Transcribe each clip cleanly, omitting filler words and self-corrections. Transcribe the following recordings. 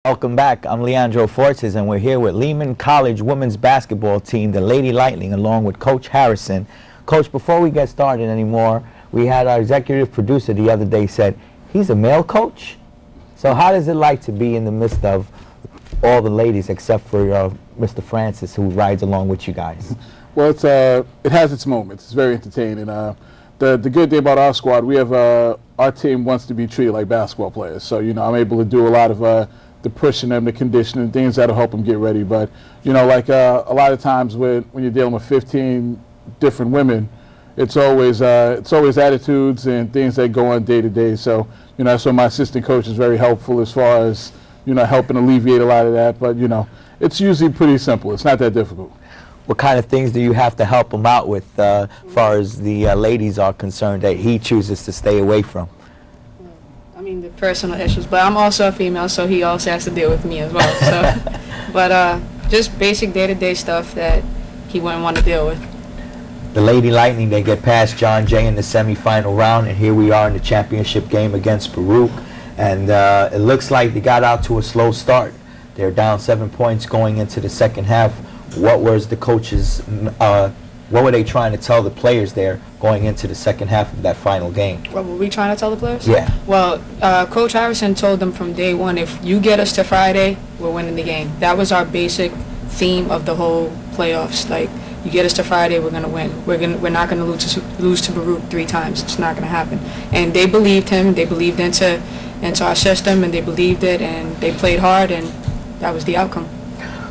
Welcome back. I'm Leandro Fortes, and we're here with Lehman College women's basketball team, the Lady Lightning, along with Coach Harrison. Coach, before we get started anymore, we had our executive producer the other day said, he's a male coach? So how does it like to be in the midst of all the ladies except for Mr. Francis, who rides along with you guys? Well, it has its moments. It's very entertaining. The good thing about our squad, we have our team wants to be treated like basketball players. So, I'm able to do a lot of the pushing them, the conditioning, things that'll help them get ready. But, like a lot of times when you're dealing with 15 different women, it's always attitudes and things that go on day to day. So, that's why my assistant coach is very helpful as far as, helping alleviate a lot of that. But, it's usually pretty simple. It's not that difficult. What kind of things do you have to help him out with as far as the ladies are concerned that he chooses to stay away from? I mean, the personal issues, but I'm also a female, so he also has to deal with me as well. So, but just basic day-to-day stuff that he wouldn't want to deal with. The Lady Lightning, they get past John Jay in the semifinal round, and here we are in the championship game against Baruch. And it looks like they got out to a slow start. They're down 7 points going into the second half. What was the coaches, what were they trying to tell the players there going into the second half of that final game? What were we trying to tell the players? Yeah. Well, Coach Harrison told them from day one, if you get us to Friday, we're winning the game. That was our basic theme of the whole playoffs. Like, you get us to Friday, we're gonna win. We're not gonna lose to Baruch 3 times. It's not gonna happen. And they believed him. They believed into our system, and they believed it, and they played hard, and that was the outcome.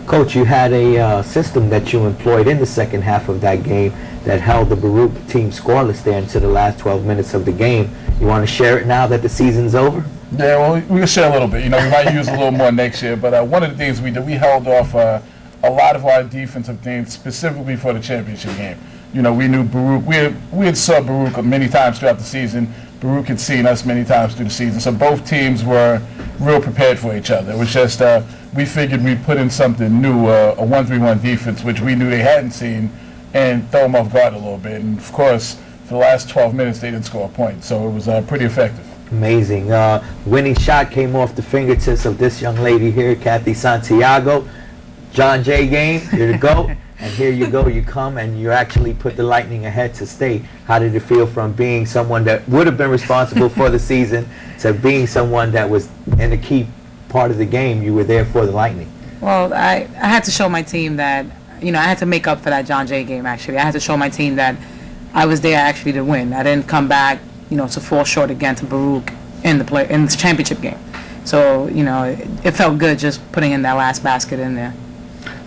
Coach, you had a system that you employed in the second half of that game that held the Baruch team scoreless there into the last 12 minutes of the game. You want to share it now that the season's over? Yeah, well, we can share a little bit. We might use a little more next year. But one of the things we did, we held off a lot of our defensive things specifically for the championship game. We knew Baruch. We had saw Baruch many times throughout the season. Baruch had seen us many times through the season. So both teams were real prepared for each other. It was just we figured we'd put in something new, a 1-3-1 defense, which we knew they hadn't seen, and throw them off guard a little bit. And, of course, for the last 12 minutes, they didn't score a point. So it was pretty effective. Amazing. Winning shot came off the fingertips of this young lady here, Kathy Santiago. John Jay game, here to go. And here you go, you come and you actually put the Lightning ahead to stay. How did it feel from being someone that would have been responsible for the season to being someone that was in the key part of the game? You were there for the Lightning. Well, I had to show my team that, I had to make up for that John Jay game, actually. I had to show my team that I was there actually to win. I didn't come back, to fall short again to Baruch in the championship game. So, it felt good just putting in that last basket in there.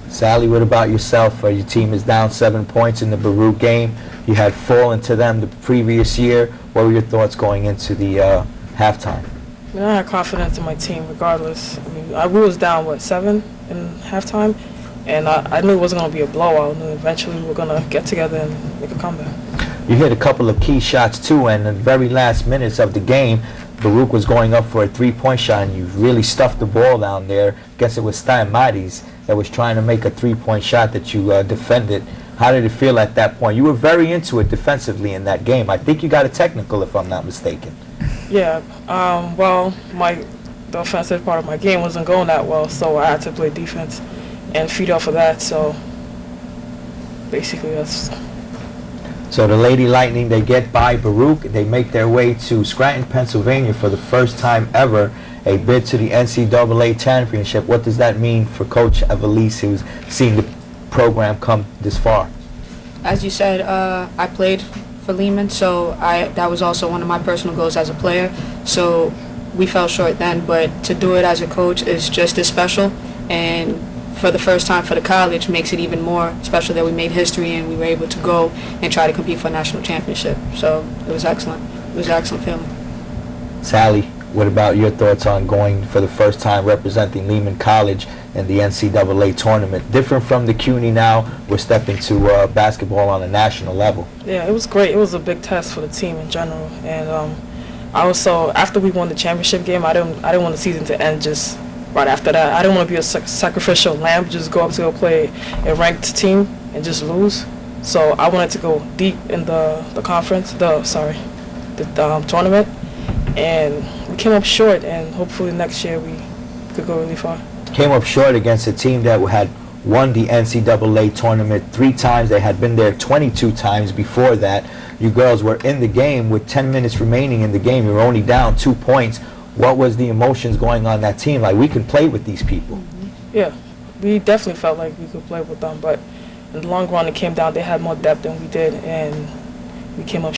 Sally, what about yourself? Your team is down 7 points in the Baruch game. You had fallen to them the previous year. What were your thoughts going into the halftime? I had confidence in my team regardless. We was down, 7 in halftime, and I knew it wasn't going to be a blowout. And eventually we were going to get together and make a comeback. You hit a couple of key shots, too, and in the very last minutes of the game, Baruch was going up for a 3-point shot, and you really stuffed the ball down there. I guess it was Stein Matis that was trying to make a 3-point shot that you defended. How did it feel at that point? You were very into it defensively in that game. I think you got a technical, if I'm not mistaken. Yeah, well, the offensive part of my game wasn't going that well, so I had to play defense and feed off of that. So basically that's... So the Lady Lightning, they get by Baruch. They make their way to Scranton, Pennsylvania for the first time ever, a bid to the NCAA championship. What does that mean for Coach Evelise, who's seen the program come this far? As you said, I played for Lehman, so that was also one of my personal goals as a player. So we fell short then, but to do it as a coach is just as special. And for the first time for the college makes it even more special that we made history and we were able to go and try to compete for a national championship. So it was excellent. It was an excellent feeling. Sally, what about your thoughts on going for the first time representing Lehman College in the NCAA tournament? Different from the CUNY now, we're stepping to basketball on a national level. Yeah, it was great. It was a big test for the team in general. And also, after we won the championship game, I didn't want the season to end just right after that. I didn't want to be a sacrificial lamb, just go up to go play a ranked team and just lose. So I wanted to go deep in the tournament, and we came up short. And hopefully next year we could go really far. Came up short against a team that had won the NCAA tournament 3 times. They had been there 22 times before that. You girls were in the game with 10 minutes remaining in the game. You were only down 2 points. What was the emotions going on that team? Like, we can play with these people. Yeah, we definitely felt like we could play with them, but in the long run, it came down. They had more depth than we did, and we came up